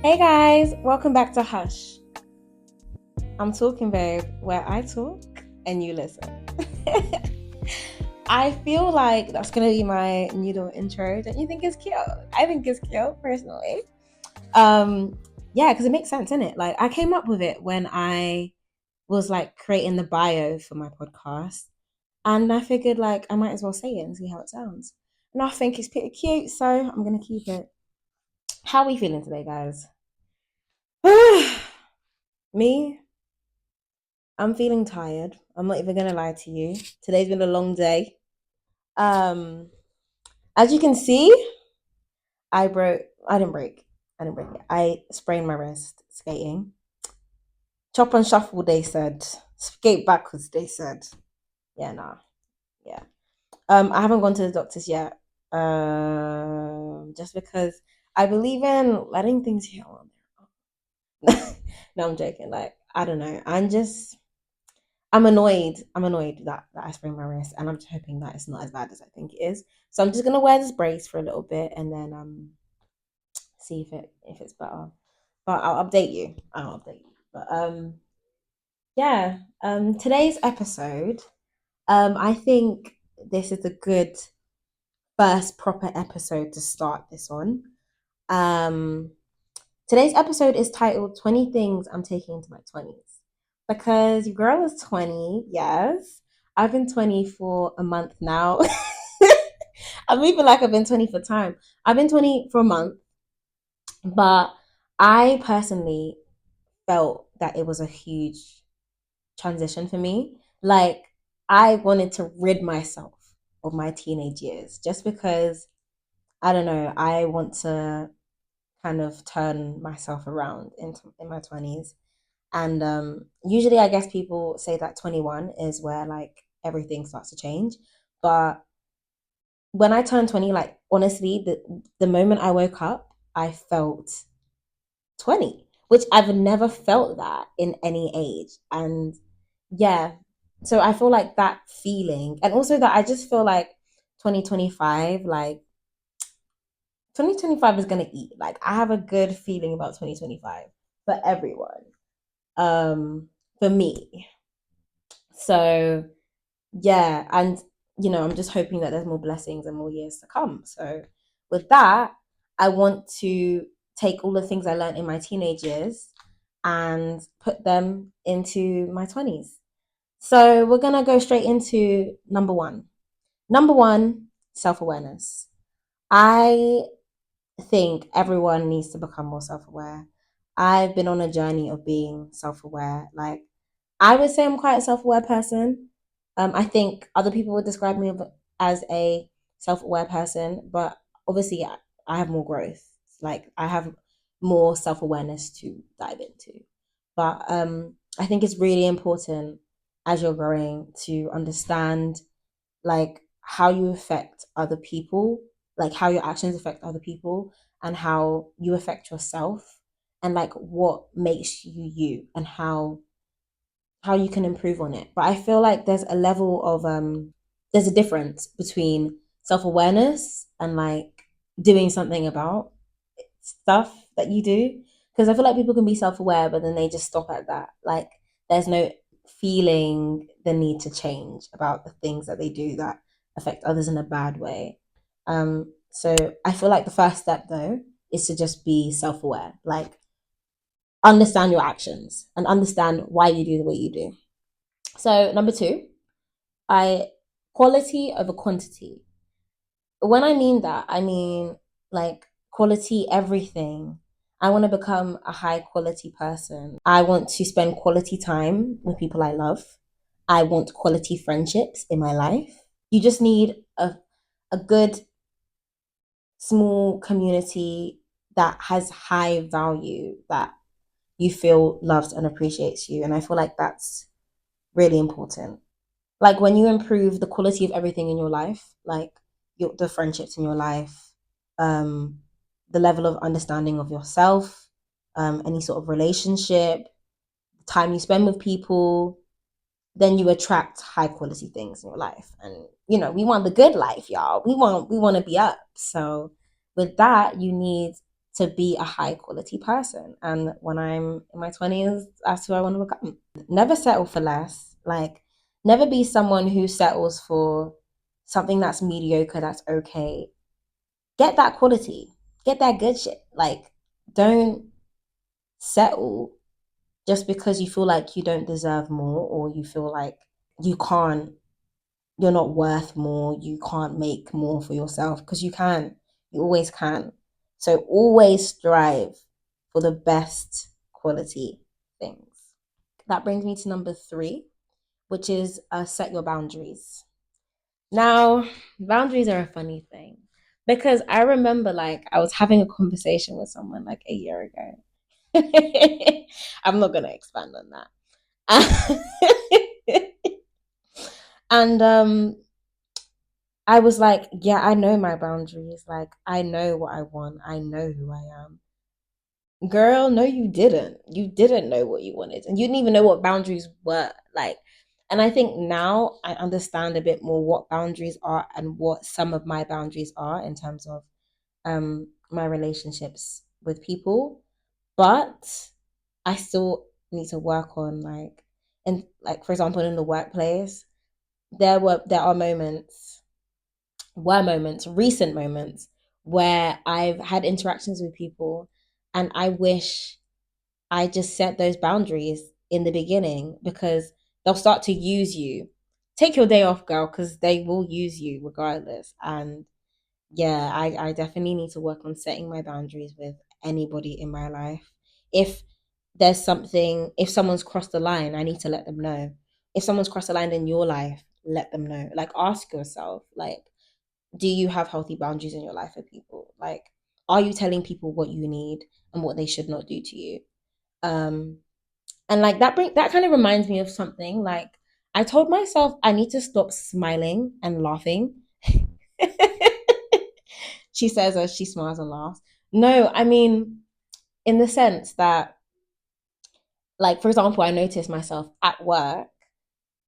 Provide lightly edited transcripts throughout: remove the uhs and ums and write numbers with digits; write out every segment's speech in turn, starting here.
Hey guys, welcome back to Hush. I'm talking, babe, where I talk and you listen. I feel like that's gonna be my new little intro. Don't you think it's cute? I think it's cute personally. Um, yeah, because it makes sense, innit? Like I came up with it when I was like creating the bio for my podcast, and I figured like I might as well say it and see how it sounds. And I think it's pretty cute, so I'm gonna keep it. How are we feeling today, guys? Me, I'm feeling tired. I'm not even gonna lie to you. Today's been a long day. Um, as you can see, I broke. I didn't break. I didn't break it. I sprained my wrist skating. Chop and shuffle. They said. Skate backwards. They said. Yeah, nah. Yeah. I haven't gone to the doctors yet. Just because I believe in letting things heal on their own. No, I'm joking. Like I don't know. I'm annoyed. I'm annoyed that I sprained my wrist, and I'm just hoping that it's not as bad as I think it is. So I'm just gonna wear this brace for a little bit, and then see if it's better. But I'll update you. I'll update you. But yeah. Today's episode. I think this is a good first proper episode to start this on. Um, Today's episode is titled 20 Things I'm Taking into My 20s. Because your girl is 20, yes. I've been 20 for a month now. I'm even like I've been 20 for time. I've been 20 for a month, but I personally felt that it was a huge transition for me. Like, I wanted to rid myself of my teenage years just because, I don't know, I want to kind of turn myself around in my 20s. And usually, I guess people say that 21 is where like everything starts to change. But when I turned 20, like honestly, the moment I woke up, I felt 20, which I've never felt that in any age. And yeah, so I feel like that feeling, and also that I just feel like 2025, like 2025 is gonna eat. Like I have a good feeling about 2025 for everyone. For me. So yeah, and I'm just hoping that there's more blessings and more years to come. So with that, I want to take all the things I learned in my teenage years and put them into my 20s. So we're gonna go straight into number one. Number one, self-awareness. I think everyone needs to become more self-aware. I've been on a journey of being self-aware. Like I would say I'm quite a self-aware person. I think other people would describe me as a self-aware person, but obviously I have more growth. Like I have more self-awareness to dive into. But I think it's really important as you're growing to understand like how you affect other people, like how your actions affect other people, and how you affect yourself, and like what makes you you, and how you can improve on it. But I feel like there's a level of there's a difference between self-awareness and like doing something about stuff that you do. Because I feel like people can be self-aware but then they just stop at that. Like there's no feeling the need to change about the things that they do that affect others in a bad way. So I feel like the first step though is to just be self-aware. Like understand your actions and understand why you do the way you do. So number two, I quality over quantity. When I mean that, I mean like quality everything. I want to become a high quality person. I want to spend quality time with people I love. I want quality friendships in my life. You just need a good small community that has high value, that you feel loves and appreciates you. And I feel like that's really important. Like when you improve the quality of everything in your life, like the friendships in your life, um, the level of understanding of yourself, any sort of relationship, time you spend with people, then you attract high quality things in your life. And we want the good life, y'all. We want to be up. So with that, you need to be a high quality person. And when I'm in my 20s, that's who I want to become. Never settle for less. Like, never be someone who settles for something that's mediocre, that's okay. Get that quality, get that good shit. Like, don't settle just because you feel like you don't deserve more, or you feel like you can't, you're not worth more, you can't make more for yourself, because you can. You always can. So always strive for the best quality things. That brings me to number 3, which is set your boundaries. Now, boundaries are a funny thing, because I remember like I was having a conversation with someone like a year ago. I'm not going to expand on that. And I was like, yeah, I know my boundaries. Like, I know what I want. I know who I am. Girl, no, you didn't. You didn't know what you wanted. And you didn't even know what boundaries were. Like, and I think now I understand a bit more what boundaries are and what some of my boundaries are in terms of my relationships with people. But I still need to work on, like, and like, for example, in the workplace, there are moments, were moments, recent moments, where I've had interactions with people, and I wish I just set those boundaries in the beginning, because they'll start to use you. Take your day off, girl, because they will use you regardless. And yeah, I definitely need to work on setting my boundaries with anybody in my life. If there's something, if someone's crossed the line, I need to let them know. If someone's crossed the line in your life, let them know. Like, ask yourself, like, do you have healthy boundaries in your life with people? Like, are you telling people what you need and what they should not do to you? Um, and like that kind of reminds me of something. Like, I told myself I need to stop smiling and laughing. She says as she smiles and laughs. No, I mean, in the sense that, like, for example, I notice myself at work,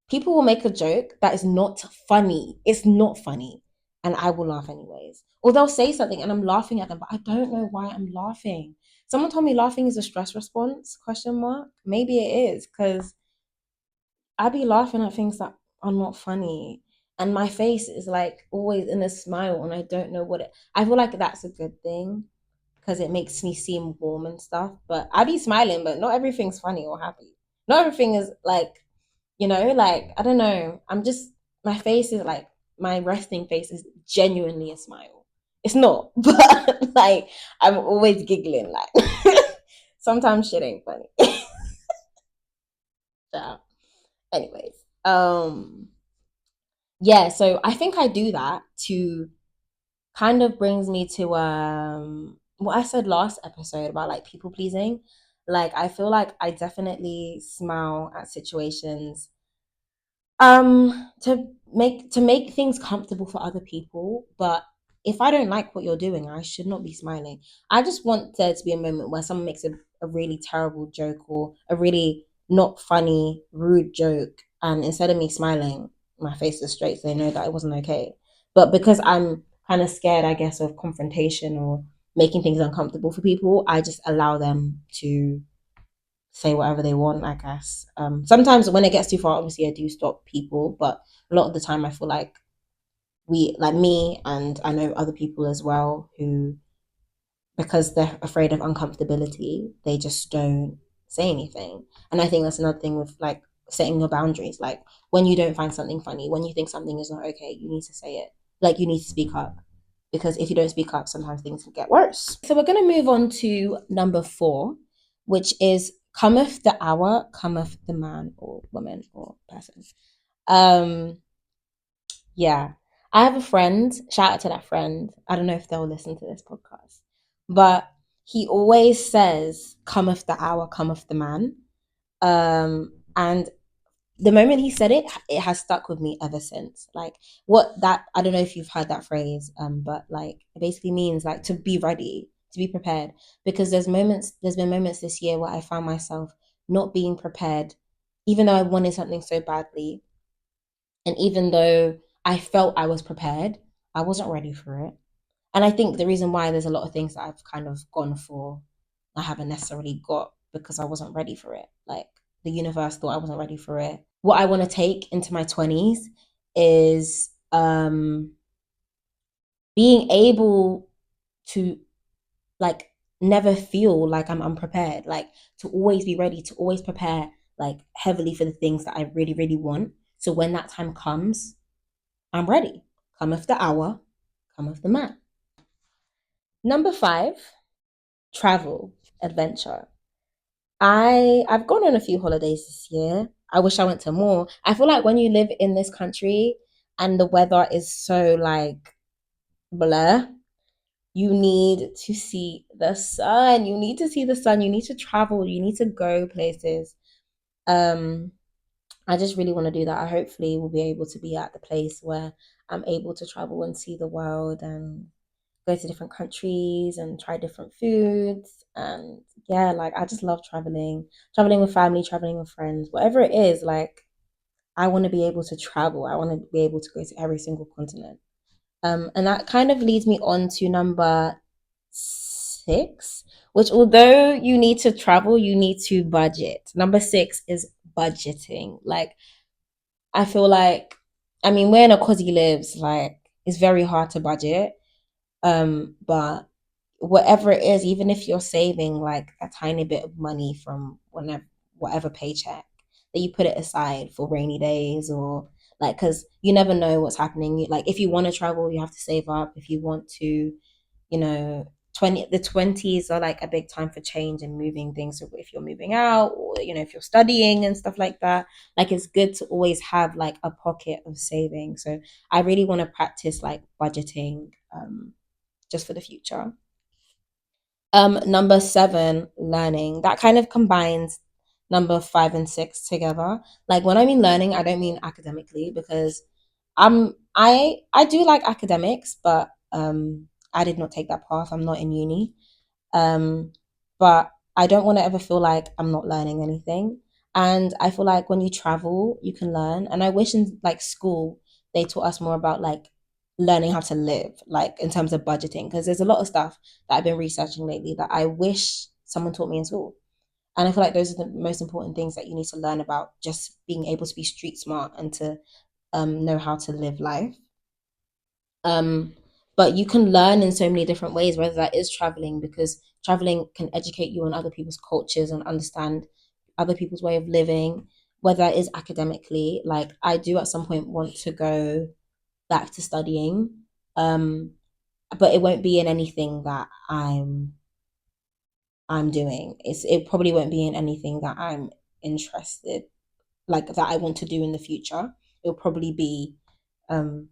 people will make a joke that is not funny. It's not funny. And I will laugh anyways. Or they'll say something and I'm laughing at them, but I don't know why I'm laughing. Someone told me laughing is a stress response, question mark. Maybe it is, because I be laughing at things that are not funny. And my face is like always in a smile, and I don't know what it, I feel like that's a good thing, because it makes me seem warm and stuff. But I be smiling, but not everything's funny or happy. Not everything is like, like, I don't know. I'm just, my face is like, my resting face is genuinely a smile. It's not, but like, I'm always giggling. Like, sometimes shit ain't funny. Yeah. Anyways, yeah. So I think I do that to kind of brings me to what I said last episode about like people pleasing. Like, I feel like I definitely smile at situations to make things comfortable for other people. But if I don't like what you're doing, I should not be smiling. I just want there to be a moment where someone makes a really terrible joke, or a really not funny rude joke, and instead of me smiling, my face is straight, so they know that it wasn't okay. But because I'm kind of scared, I guess, of confrontation or making things uncomfortable for people, I just allow them to say whatever they want, I guess. Sometimes when it gets too far, obviously I do stop people, but a lot of the time I feel like we, like me, and I know other people as well, who, because they're afraid of uncomfortability, they just don't say anything. And I think that's another thing with like setting your boundaries. Like, when you don't find something funny, when you think something is not okay, you need to say it. Like, you need to speak up, because if you don't speak up, sometimes things can get worse. So we're going to move on to number 4, which is cometh the hour, cometh the man or woman or person. Um, yeah. I have a friend, shout out to that friend. I don't know if they'll listen to this podcast, but he always says, cometh the hour, cometh the man. And the moment he said it, it has stuck with me ever since. Like, what that, I don't know if you've heard that phrase, but like, it basically means like to be ready, to be prepared. Because there's been moments this year where I found myself not being prepared, even though I wanted something so badly. And even though I felt I was prepared, I wasn't ready for it. And I think the reason why there's a lot of things that I've kind of gone for, I haven't necessarily got because I wasn't ready for it. Like the universe thought I wasn't ready for it. What I want to take into my 20s is being able to like never feel like I'm unprepared, like to always be ready, to always prepare like heavily for the things that I really, really want. So when that time comes, I'm ready. Cometh the hour, cometh the man. Number five, travel, adventure. I've gone on a few holidays this year. I wish I went to more. I feel like when you live in this country and the weather is so like blur, you need to see the sun. You need to see the sun. You need to travel. You need to go places. Um, I just really want to do that. I hopefully will be able to be at the place where I'm able to travel and see the world and go to different countries and try different foods. And yeah, like I just love traveling, traveling with family, traveling with friends, whatever it is. Like I want to be able to travel. I want to be able to go to every single continent. And that kind of leads me on to number six, which although you need to travel, you need to budget. Number six is budgeting. Like I feel like, I mean, we're in a cosy lives, like it's very hard to budget. But whatever it is, even if you're saving like a tiny bit of money from whatever paycheck, that you put it aside for rainy days or like, because you never know what's happening. Like, if you want to travel, you have to save up. If you want to, you know, 20s are like a big time for change and moving things. So if you're moving out or, if you're studying and stuff like that, like it's good to always have like a pocket of saving. So I really want to practice like budgeting. Just for the future. Number seven, learning. That kind of combines number five and six together. Like when I mean learning, I don't mean academically because I do like academics, but I did not take that path. I'm not in uni. Um, but I don't want to ever feel like I'm not learning anything. And I feel like when you travel, you can learn. And I wish in like school they taught us more about like learning how to live, like in terms of budgeting, because there's a lot of stuff that I've been researching lately that I wish someone taught me in school. And I feel like those are the most important things that you need to learn about just being able to be street smart and to know how to live life. Um, but you can learn in so many different ways, whether that is traveling, because traveling can educate you on other people's cultures and understand other people's way of living, whether that is academically. Like I do at some point want to go back to studying. Um, but it won't be in anything that I'm doing. It probably won't be in anything that I'm interested like that I want to do in the future. It'll probably be um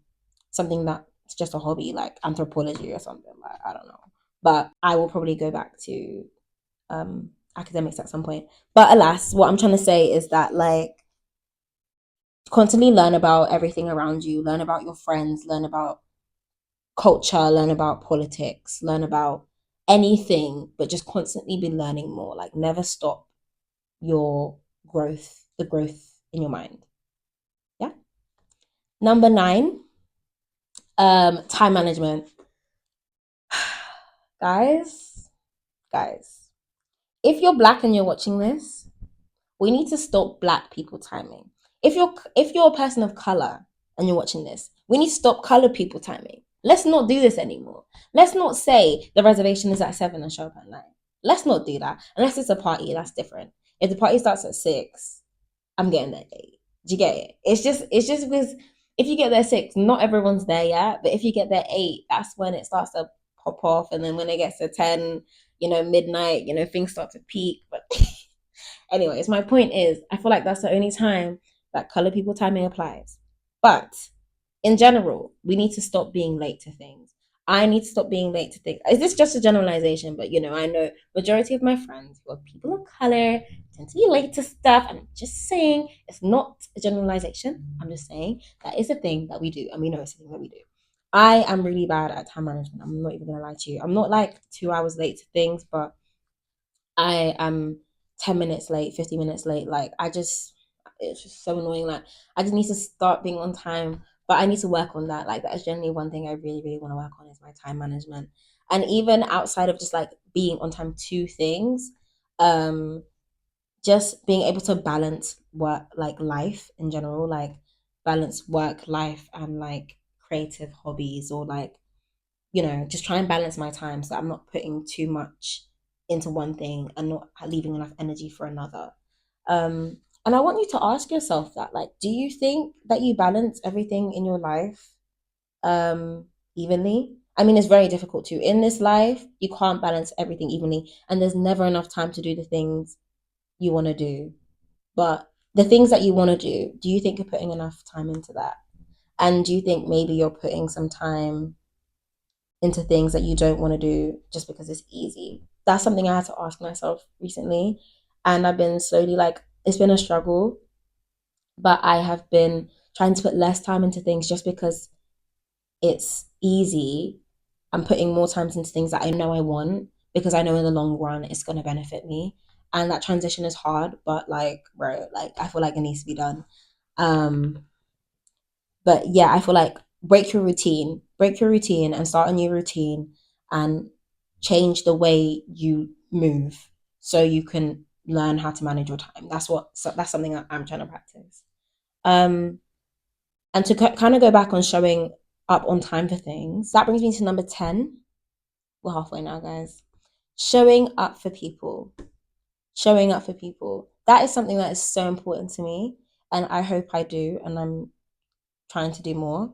something that's just a hobby, like anthropology or something. Like I don't know. But I will probably go back to academics at some point. But alas, what I'm trying to say is that like constantly learn about everything around you, learn about your friends, learn about culture, learn about politics, learn about anything, but just constantly be learning more. Like never stop your growth, the growth in your mind. Yeah. Number nine, time management. guys, guys, if you're black and you're watching this, we need to stop black people timing. If you're a person of color and you're watching this, we need to stop colored people timing. Let's not do this anymore. Let's not say the reservation is at 7 and show up at 9. Let's not do that. Unless it's a party, that's different. If the party starts at 6, I'm getting there at 8. Do you get it? It's just because if you get there 6, not everyone's there yet. But if you get there 8, that's when it starts to pop off. And then when it gets to 10, midnight, things start to peak. But anyways, my point is, I feel like that's the only time that color people timing applies. But in general, we need to stop being late to things. I need to stop being late to things. Is this just a generalization? But I know majority of my friends who are people of color tend to be late to stuff. And I'm just saying it's not a generalization. I'm just saying that is a thing that we do, and we know it's a thing that we do. I am really bad at time management. I'm not even gonna lie to you. I'm not like 2 hours late to things, but I am 10 minutes late, 50 minutes late. Like, it's just so annoying. Like, I just need to start being on time But I need to work on that. Like that is generally one thing I really, really want to work on is my time management. And even outside of just like being on time to things, um, just being able to balance work like life in general, like balance work life and like creative hobbies or like, just try and balance my time so I'm not putting too much into one thing and not leaving enough energy for another. And I want you to ask yourself that, like, do you think that you balance everything in your life um evenly? I mean, it's very difficult to. In this life, you can't balance everything evenly, and there's never enough time to do the things you want to do. But the things that you want to do you think you're putting enough time into that? And do you think maybe you're putting some time into things that you don't want to do just because it's easy? That's something I had to ask myself recently. And I've been slowly like, it's been a struggle, but I have been trying to put less time into things just because it's easy. I'm putting more time into things that I know I want because I know in the long run it's going to benefit me. And that transition is hard, but like, bro, like I feel like it needs to be done. Um, but yeah, I feel like break your routine and start a new routine and change the way you move so you can learn how to manage your time. That's something that I'm trying to practice. Um, and to kind of go back on showing up on time for things, that brings me to number 10. We're halfway now, guys. Showing up for people. Showing up for people. That is something that is so important to me. And I hope I do. And I'm trying to do more.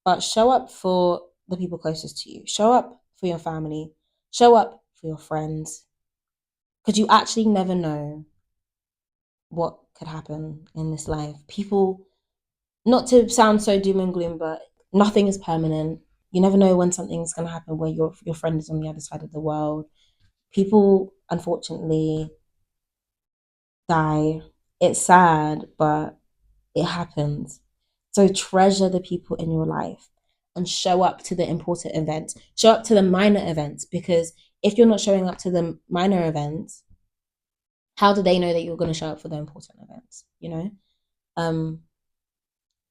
But show up for the people closest to you. Show up for your family. Show up for your friends. Because you actually never know what could happen in this life. People, not to sound so doom and gloom, but nothing is permanent. You never know when something's going to happen where your friend is on the other side of the world. People, unfortunately, die. It's sad, but it happens. So treasure the people in your life and show up to the important events. Show up to the minor events because if you're not showing up to the minor events, how do they know that you're going to show up for the important events? Um,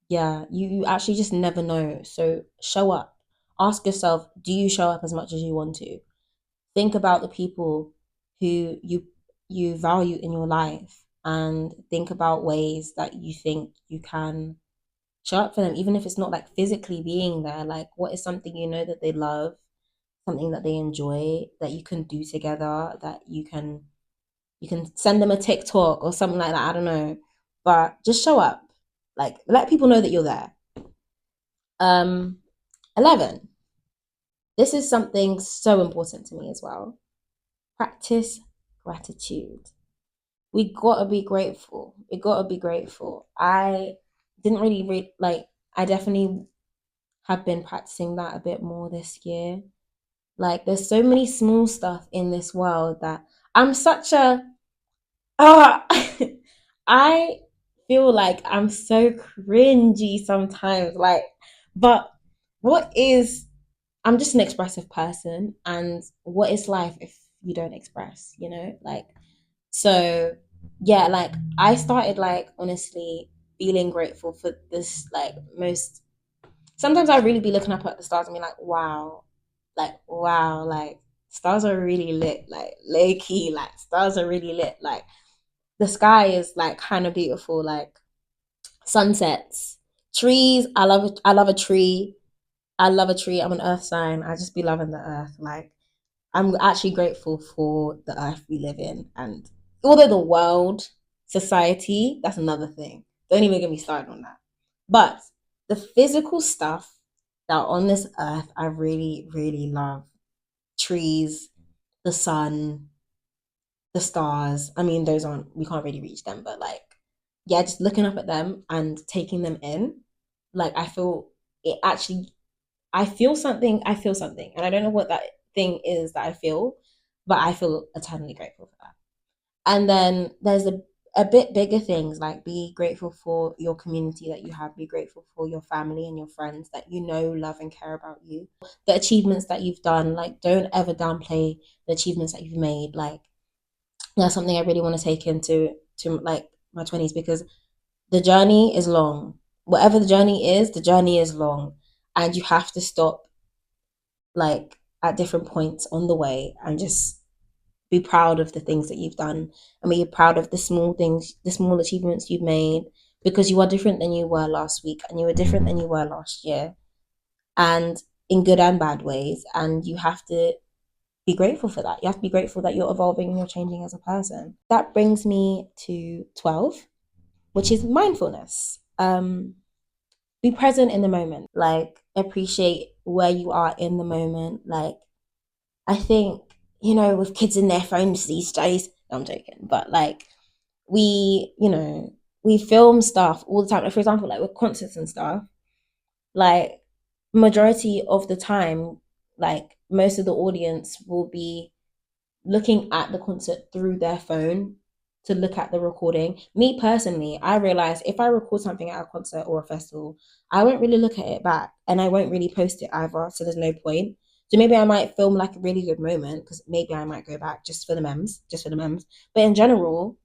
yeah, you actually just never know. So show up. Ask yourself, do you show up as much as you want to? Think about the people who you value in your life and think about ways that you think you can show up for them, even if it's not like physically being there. Like, what is something you know that they love, something that they enjoy that you can do together, that you can send them a TikTok or something like that. I don't know, but just show up. Like, let people know that you're there. 11. This is something so important to me as well. Practice gratitude. We gotta be grateful. We gotta be grateful. I didn't really read like I definitely have been practicing that a bit more this year. Like there's so many small stuff in this world that I'm such a ah I feel like I'm so cringy sometimes. Like, but what is I'm just an expressive person and what is life if you don't express, Like so yeah, like I started like honestly feeling grateful for this like most sometimes I really be looking up at the stars and be like, wow, like stars are really lit, like low key, like stars are really lit. Like the sky is like kind of beautiful, like sunsets, trees. I love a tree. I love a tree. I'm an earth sign. I just be loving the earth. Like I'm actually grateful for the earth we live in. And although the world, society, that's another thing. Don't even get me started on that. But the physical stuff that are on this earth, I really, really love. Trees, the sun, the stars. I mean, those aren't, we can't really reach them, but like, yeah, just looking up at them and taking them in, like, I feel it actually, I feel something. And I don't know what that thing is that I feel, but I feel eternally grateful for that. And then there's a bit bigger things like be grateful for your community that you have, be grateful for your family and your friends that you know, love, and care about you. The achievements that you've done, like, don't ever downplay the achievements that you've made. Like, that's something I really want to take into to like my 20s because the journey is long. whatever the journey is long, and you have to stop like at different points on the way and just be proud of the things that you've done and be proud of the small things, the small achievements you've made, because you are different than you were last week and you were different than you were last year, and in good and bad ways. And you have to be grateful for that. You have to be grateful that you're evolving and you're changing as a person. That brings me to 12, which is mindfulness. Be present in the moment, like appreciate where you are in the moment. Like, I think, with kids in their phones these days, no, I'm joking, but like we, we film stuff all the time. Like, for example, like with concerts and stuff, like majority of the time, like most of the audience will be looking at the concert through their phone to look at the recording. Me personally, I realize if I record something at a concert or a festival, I won't really look at it back and I won't really post it either. So there's no point. So maybe I might film like a really good moment because maybe I might go back just for the memes, just for the memes. But in general,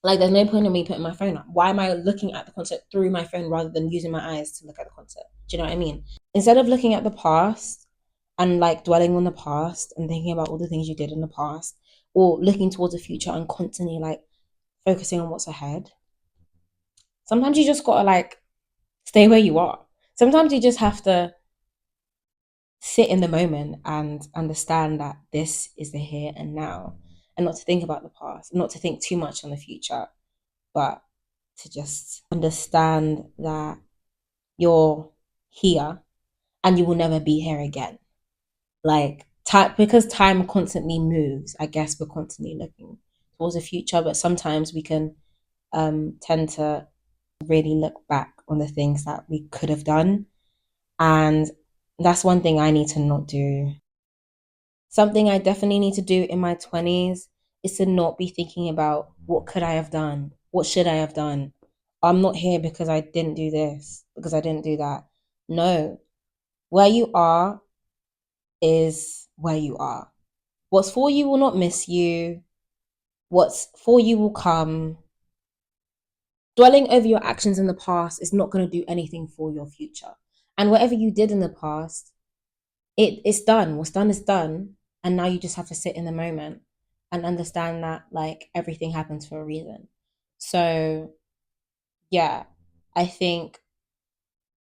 like there's no point in me putting my phone up. Why am I looking at the concert through my phone rather than using my eyes to look at the concert? Do you know what I mean? Instead of looking at the past and like dwelling on the past and thinking about all the things you did in the past, or looking towards the future and constantly like focusing on what's ahead, sometimes you just gotta like stay where you are. Sometimes you just have to sit in the moment and understand that this is the here and now, and not to think about the past, not to think too much on the future, but to just understand that you're here and you will never be here again. Like time, because time constantly moves. I guess we're constantly looking towards the future, but sometimes we can tend to really look back on the things that we could have done, and that's one thing I need to not do. Something I definitely need to do in my 20s is to not be thinking about what could I have done? What should I have done? I'm not here because I didn't do this, because I didn't do that. No, where you are is where you are. What's for you will not miss you. What's for you will come. Dwelling over your actions in the past is not going to do anything for your future. And whatever you did in the past, it's done. What's done is done. And now you just have to sit in the moment and understand that like everything happens for a reason. So yeah, I think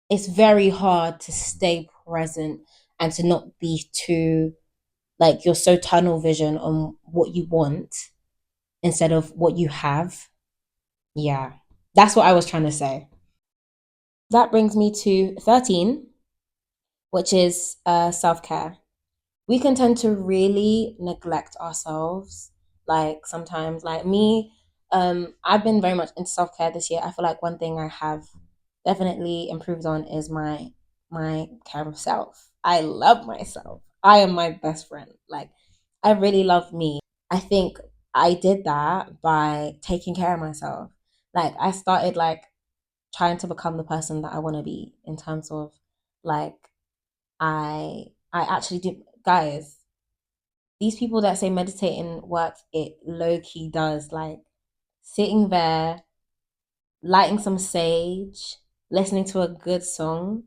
it's very hard to stay present and to not be too like you're so tunnel vision on what you want instead of what you have. Yeah, that's what I was trying to say. That brings me to 13, which is self care. We can tend to really neglect ourselves. Like sometimes, like me, I've been very much into self care this year. I feel like one thing I have definitely improved on is my care of self. I love myself. I am my best friend. Like I really love me. I think I did that by taking care of myself. Like I started like trying to become the person that I want to be in terms of like I actually do, guys. These people that say meditating works, it low key does. Like sitting there, lighting some sage, listening to a good song,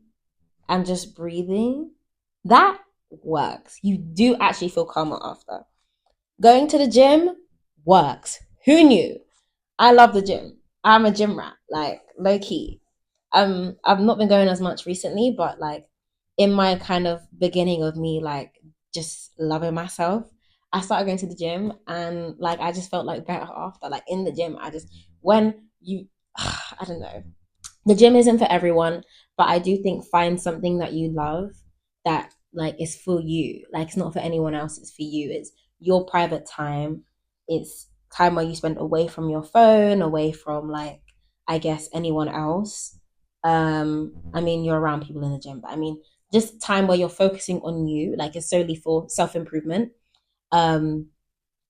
and just breathing, that works. You do actually feel calmer after. Going to the gym works. Who knew? I love the gym. I'm a gym rat, like low key. I've not been going as much recently, but like in my kind of beginning of me like just loving myself, I started going to the gym and like I just felt like better after. Like in the gym, I just when you I don't know, the gym isn't for everyone, but I do think find something that you love that like is for you. Like it's not for anyone else, it's for you. It's your private time. It's time where you spend away from your phone, away from like I guess anyone else. I mean you're around people in the gym, but I mean just time where you're focusing on you, like it's solely for self-improvement. Um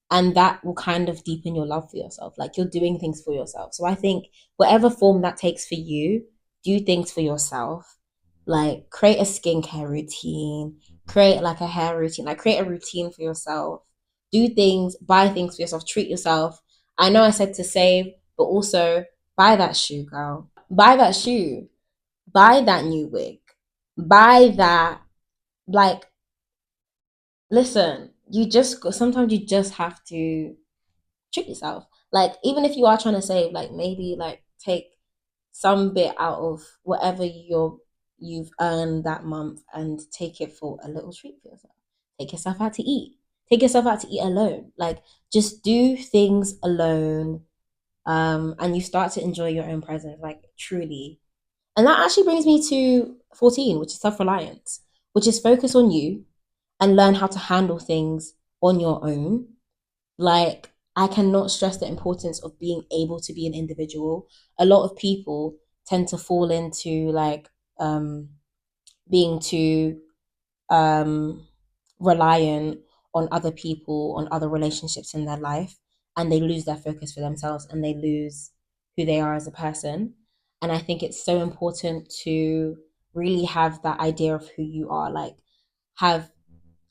and that will kind of deepen your love for yourself, like you're doing things for yourself. So I think whatever form that takes for you, do things for yourself. Like create a skincare routine, create like a hair routine, like create a routine for yourself, do things, buy things for yourself, treat yourself. I know I said to save, but also buy that shoe, girl. buy that shoe, buy that new wig, buy that. Like, listen, sometimes you just have to treat yourself. Like, even if you are trying to save, like maybe like take some bit out of whatever you've earned that month and take it for a little treat for yourself. Take yourself out to eat. Take yourself out to eat alone. Like, just do things alone. And you start to enjoy your own presence, like truly. And that actually brings me to 14, which is self-reliance, which is focus on you and learn how to handle things on your own. Like, I cannot stress the importance of being able to be an individual. A lot of people tend to fall into like being too um, reliant on other people, on other relationships in their life, and they lose their focus for themselves and they lose who they are as a person. And I think it's so important to really have that idea of who you are, like have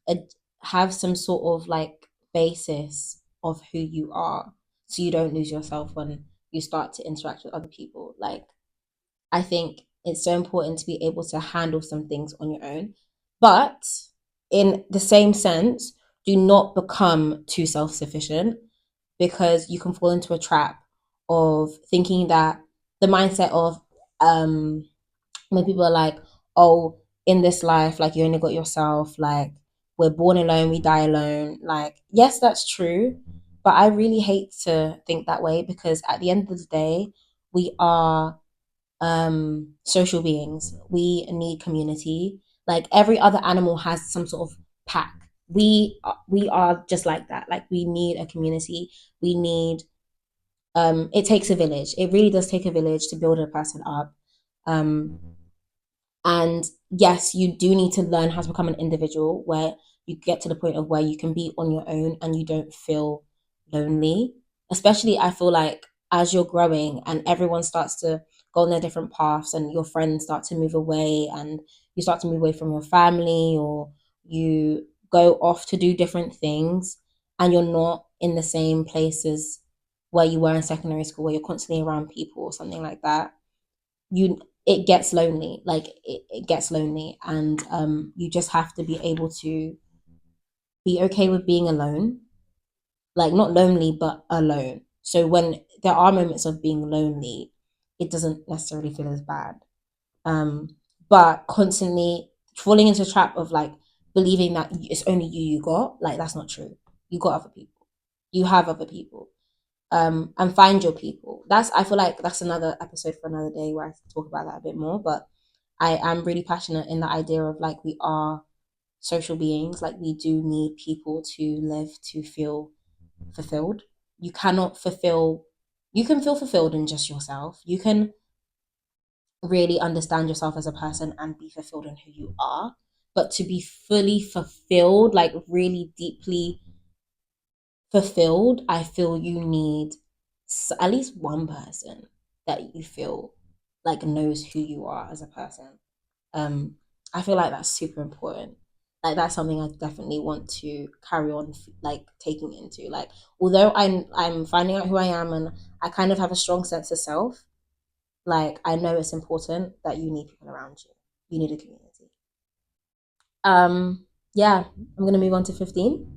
a have some sort of like basis of who you are so you don't lose yourself when you start to interact with other people. Like, I think it's so important to be able to handle some things on your own. But in the same sense, do not become too self sufficient because you can fall into a trap of thinking that the mindset of when people are like, oh, in this life, like you only got yourself, like we're born alone, we die alone. Like, yes, that's true. But I really hate to think that way because at the end of the day, we are social beings. We need community. Like every other animal has some sort of pack. We are just like that. Like we need a community. We need it takes a village. It really does take a village to build a person up. Um and yes, you do need to learn how to become an individual where you get to the point of where you can be on your own and you don't feel lonely. Especially, I feel like as you're growing and everyone starts to go on their different paths and your friends start to move away and you start to move away from your family or you go off to do different things and you're not in the same places where you were in secondary school, where you're constantly around people or something like that, you it gets lonely. Like it gets lonely and you just have to be able to be okay with being alone, like not lonely but alone, so when there are moments of being lonely it doesn't necessarily feel as bad. um but constantly falling into a trap of like believing that it's only you got, like that's not true. You got other people, you have other people. And find your people. That's, I feel like that's another episode for another day where I talk about that a bit more. But I am really passionate in the idea of like we are social beings. Like we do need people to live to feel fulfilled. You cannot fulfill. You can feel fulfilled in just yourself. You can really understand yourself as a person and be fulfilled in who you are. But to be fully fulfilled, like really deeply fulfilled, I feel you need at least one person that you feel like knows who you are as a person. Um, I feel like that's super important. Like that's something I definitely want to carry on, like taking into. Like although I'm finding out who I am and I kind of have a strong sense of self. Like I know it's important that you need people around you. You need a community. Yeah, I'm gonna move on to 15.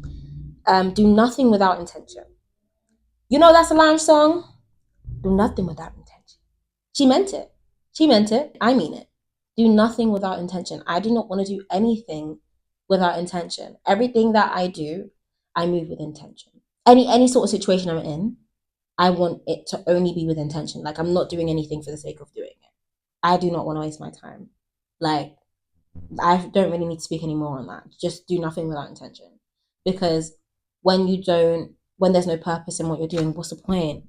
Do nothing without intention. You know that's a Lounge song. Do nothing without intention. She meant it. She meant it. I mean it. Do nothing without intention. I do not want to do anything without intention. Everything that I do, I move with intention. Any sort of situation I'm in, I want it to only be with intention. Like I'm not doing anything for the sake of doing it. I do not want to waste my time. Like I don't really need to speak anymore on that. Just do nothing without intention. Because when there's no purpose in what you're doing, what's the point?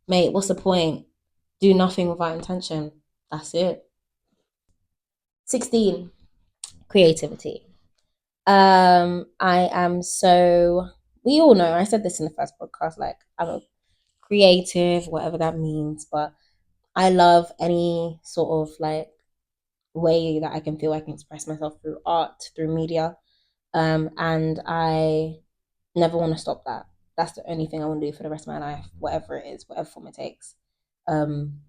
Mate, what's the point? Do nothing without intention. That's it. 16, creativity. I am so, we all know, I said this in the first podcast, like I'm a creative, whatever that means, but I love any sort of like way that I can feel I can express myself through art, through media. And I never want to stop that. That's the only thing I want to do for the rest of my life, whatever it is, whatever form it takes. Um,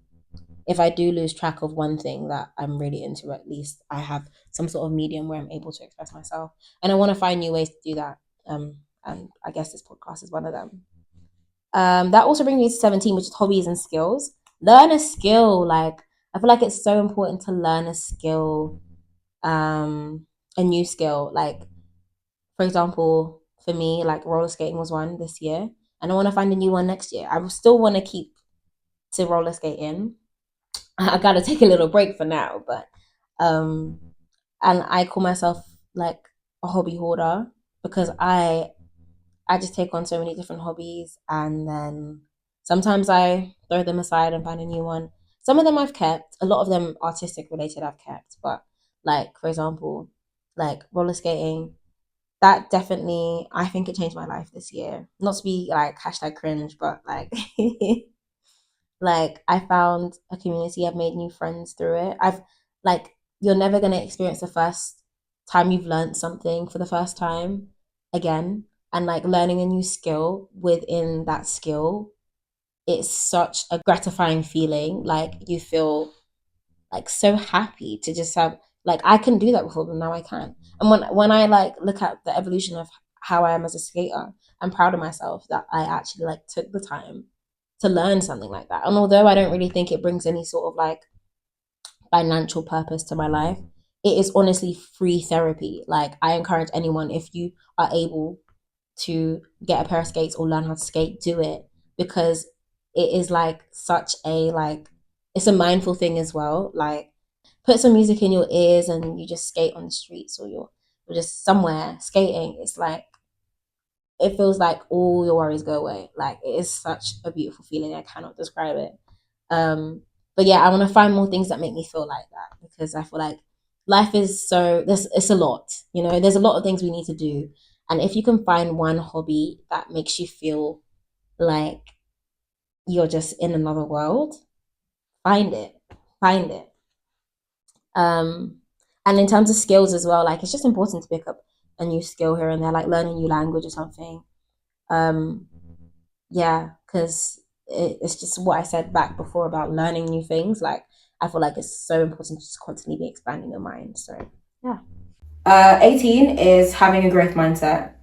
if I do lose track of one thing that I'm really into, at least I have some sort of medium where I'm able to express myself. And I want to find new ways to do that. And I guess this podcast is one of them. That also brings me to 17, which is hobbies and skills. Learn a skill. Like, I feel like it's so important to learn a skill, a new skill. Like, for example, for me, like roller skating was one this year, and I want to find a new one next year. I still want to keep to roller skating. I gotta take a little break for now, but um, and I call myself like a hobby hoarder because I just take on so many different hobbies, and then sometimes I throw them aside and find a new one. Some of them I've kept, a lot of them artistic related I've kept, but like for example, like roller skating, that definitely I think it changed my life this year. Not to be like hashtag cringe, but like like I found a community, I've made new friends through it. I've like you're never gonna experience the first time you've learned something for the first time again. And like learning a new skill within that skill, it's such a gratifying feeling. Like you feel like so happy to just have like I couldn't do that before, but now I can. And when I like look at the evolution of how I am as a skater, I'm proud of myself that I actually like took the time to learn something like that. And although I don't really think it brings any sort of like financial purpose to my life, it is honestly free therapy. Like I encourage anyone, if you are able to get a pair of skates or learn how to skate, do it, because it is like such a like it's a mindful thing as well. Like put some music in your ears and you just skate on the streets, or you're just somewhere skating. It's like it feels like all your worries go away. Like it is such a beautiful feeling. I cannot describe it. Um, but yeah, I want to find more things that make me feel like that, because I feel like life is so there's it's a lot. You know, there's a lot of things we need to do, and if you can find one hobby that makes you feel like you're just in another world, find it, find it. Um, and in terms of skills as well, like it's just important to pick up a new skill here and there, like learn a new language or something. Um, yeah, because it's just what I said back before about learning new things. Like I feel like it's so important to just constantly be expanding your mind. So yeah. 18 is having a growth mindset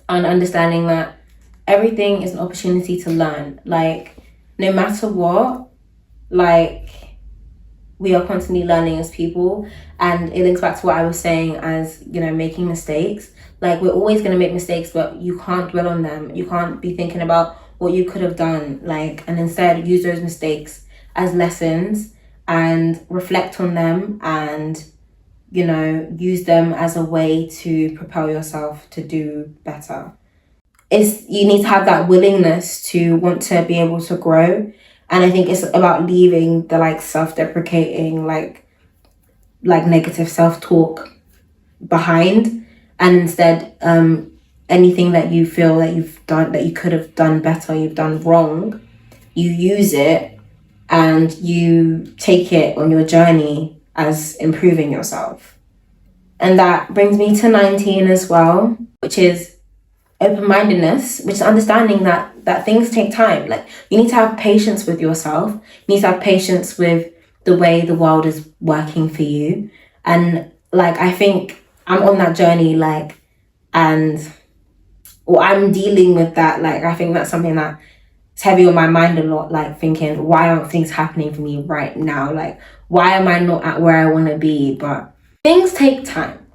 and understanding that everything is an opportunity to learn. Like no matter what, like we are constantly learning as people, and it links back to what I was saying as making mistakes. Like we're always going to make mistakes, but you can't dwell on them. You can't be thinking about what you could have done, like, and instead use those mistakes as lessons and reflect on them, and use them as a way to propel yourself to do better. It's you need to have that willingness to want to be able to grow. And I think it's about leaving the like self-deprecating, like negative self-talk behind, and instead anything that you feel that you've done that you could have done better, you've done wrong, you use it and you take it on your journey as improving yourself. And that brings me to 19 as well, which is open-mindedness, which is understanding that things take time. Like you need to have patience with yourself. You need to have patience with the way the world is working for you. And like I think I'm on that journey, like, and or I'm dealing with that. Like I think that's something that's heavy on my mind a lot, like thinking, why aren't things happening for me right now? Like why am I not at where I want to be? But things take time.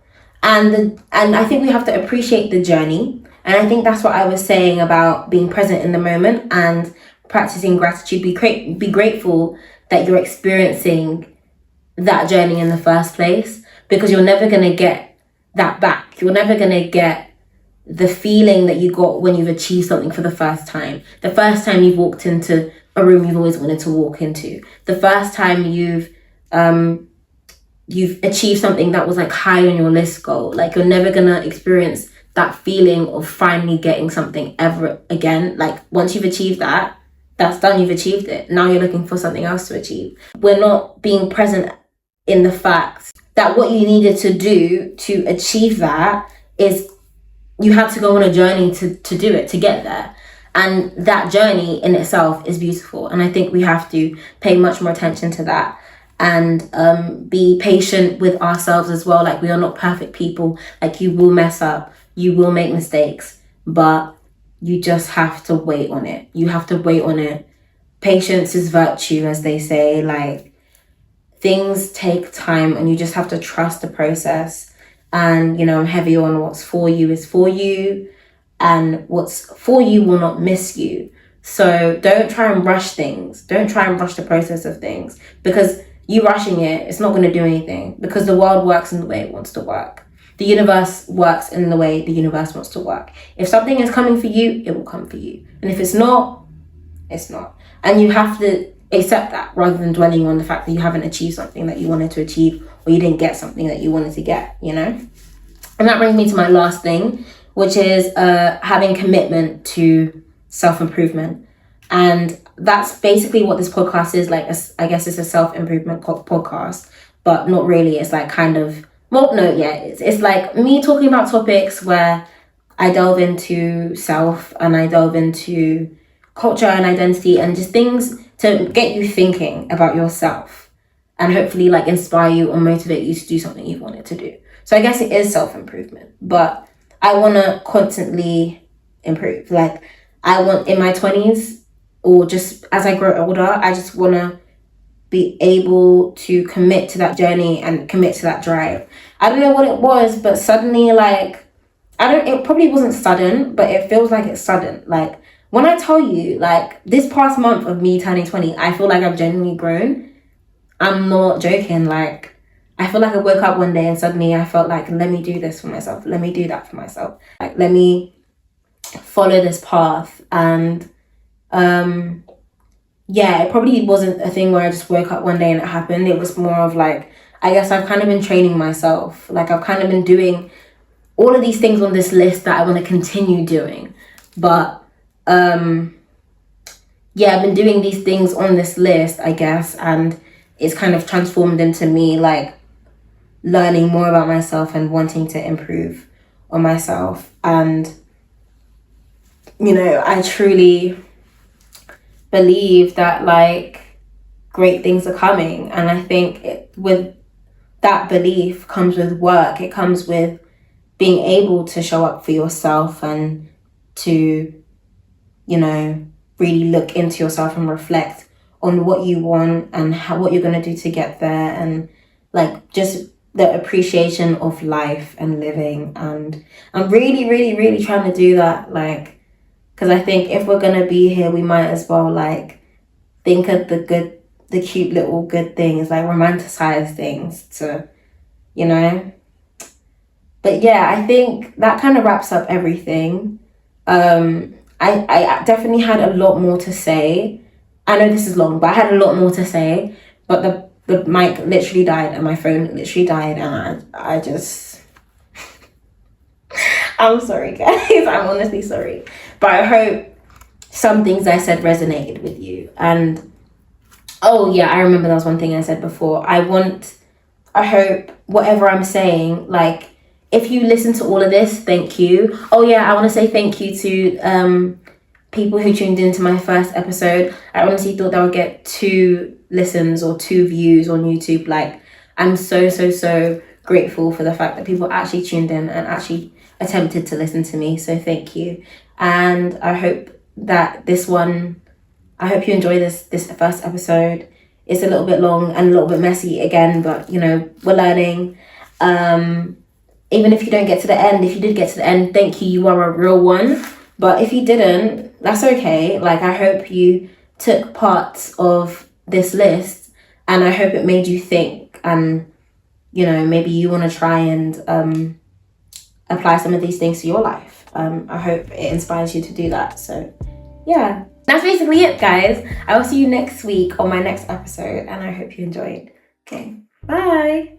And I think we have to appreciate the journey. And I think that's what I was saying about being present in the moment and practicing gratitude. Be grateful that you're experiencing that journey in the first place, because you're never going to get that back. You're never going to get the feeling that you got when you've achieved something for the first time. The first time you've walked into a room you've always wanted to walk into. The first time you've achieved something that was like high on your list goal. Like you're never gonna experience that feeling of finally getting something ever again. Like once you've achieved that, that's done, you've achieved it. Now you're looking for something else to achieve. We're not being present in the fact that what you needed to do to achieve that is you had to go on a journey to do it, to get there. And that journey in itself is beautiful. And I think we have to pay much more attention to that, and be patient with ourselves as well. Like, we are not perfect people. Like, you will mess up, you will make mistakes, but you just have to wait on it. You have to wait on it. Patience is virtue, as they say. Like, things take time, and you just have to trust the process. And, I'm heavy on what's for you is for you, and what's for you will not miss you. So don't try and rush things. Don't try and rush the process of things, because you rushing it's not going to do anything, because the world works in the way it wants to work. The universe works in the way the universe wants to work. If something is coming for you, it will come for you. And if it's not, it's not. And you have to accept that, rather than dwelling on the fact that you haven't achieved something that you wanted to achieve, or you didn't get something that you wanted to get, And that brings me to my last thing, which is having commitment to self-improvement. And that's basically what this podcast is. Like, I guess it's a self-improvement podcast, but not really. It's like kind of, well, no, yeah. It's like me talking about topics where I delve into self, and I delve into culture and identity, and just things to get you thinking about yourself, and hopefully like inspire you or motivate you to do something you wanted to do. So I guess it is self-improvement, but I want to constantly improve. Like, I want, in my 20s, or just as I grow older, I just want to be able to commit to that journey and commit to that drive. I don't know what it was, but suddenly, like, it probably wasn't sudden, but it feels like it's sudden. Like, when I tell you, like, this past month of me turning 20, I feel like I've genuinely grown. I'm not joking. Like, I feel like I woke up one day and suddenly I felt like, let me do this for myself. Let me do that for myself. Like, let me follow this path. And yeah, it probably wasn't a thing where I just woke up one day and it happened. It was more of like, I guess I've kind of been training myself. Like, I've kind of been doing all of these things on this list that I want to continue doing. But yeah, I've been doing these things on this list, I guess, and it's kind of transformed into me like learning more about myself and wanting to improve on myself. And I truly believe that like great things are coming, and I think with that belief comes with work. It comes with being able to show up for yourself, and to really look into yourself and reflect on what you want and what you're going to do to get there, and like just the appreciation of life and living. And I'm really, really, really trying to do that, like, because I think if we're going to be here, we might as well like think of the cute little good things, like romanticize things to, but yeah, I think that kind of wraps up everything. I definitely had a lot more to say. I know this is long, but I had a lot more to say, but the mic literally died and my phone literally died, and I just I'm sorry, guys. I'm honestly sorry, but I hope some things I said resonated with you. And oh yeah, I remember that was one thing I said before. I hope whatever I'm saying, like, if you listen to all of this, thank you. Oh yeah, I want to say thank you to people who tuned into my first episode. I honestly thought that I would get 2 listens or 2 views on YouTube. Like, I'm so, so, so grateful for the fact that people actually tuned in and actually attempted to listen to me. So thank you. And I hope that I hope you enjoy this first episode. It's a little bit long and a little bit messy again, but we're learning. Even if you don't get to the end, if you did get to the end, thank you, you are a real one. But if you didn't, that's okay. Like, I hope you took parts of this list, and I hope it made you think, and maybe you want to try and apply some of these things to your life. I hope it inspires you to do that. So yeah, that's basically it, guys. I will see you next week on my next episode, and I hope you enjoyed. Okay, bye.